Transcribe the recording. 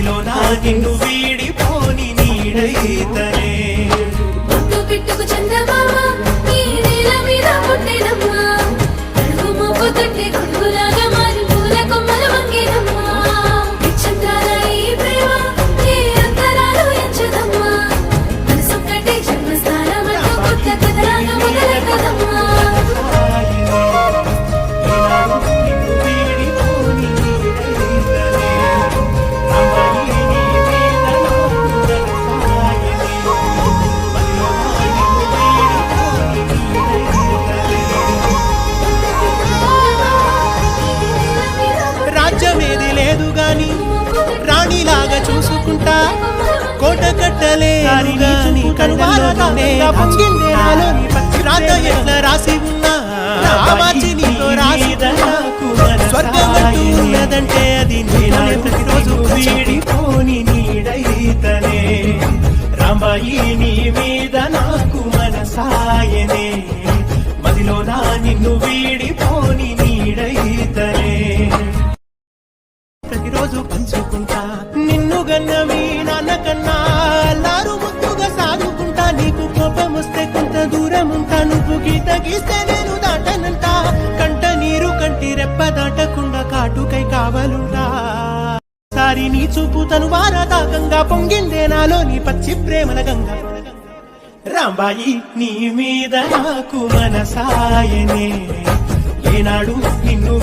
మదిలో నా నిన్ను వీడిపోని నీడైతనే ముద్దు పిట్టుకు చందమామ ఈ నేల మీద పుట్టినమ్మా అడుగు మోపు తొట్టి గొడుగులాగా మారి పూల కొమ్మలు వంగేనమ్మా చంద్రాల ఈ ప్రేమ ఏ అంతరాలు ఎంచదమ్మా మనసొక్కటి జన్మస్థానమంటూ కొత్త కథలాగా మొదలెట్టదమ్మా రాజ్యమేది లేదు గాని రాణిలాగా చూసుకుంటా కోట కట్టలే గాని కనువారనే రాత ఎట్లా రాసి ఉన్నా మార్చి నీతో రాసి స్వర్గం అంటూ ఉన్నదంటే అది నేనే ప్రతిరోజు వీడిపోని నీడైతనే రాంబాయి నీ మీద నాకు మనసాయనే మదిలో నా నిన్ను వీడిపోని నీడైతనే ప్రతిరోజు పంచుకుంటా నిన్ను గన్నవి నాన్న కన్నా అల్లారు ముద్దుగా సాగుకుంటా నీకు కోపం వస్తే కొంత దూరం ఉంటా నువ్వు గీత గీస్తే నేను దాటనంట కంట నీరు కంటి రెప్ప దాటకుండా కాటుకై కావలుంటా సారి నీ చూపు తను వారదాకంగా పొంగిందే నాలోని పచ్చి ప్రేమల గంగ రాంబాయి నీ మీద నాకు మనసాయనే ఏనాడు నిన్ను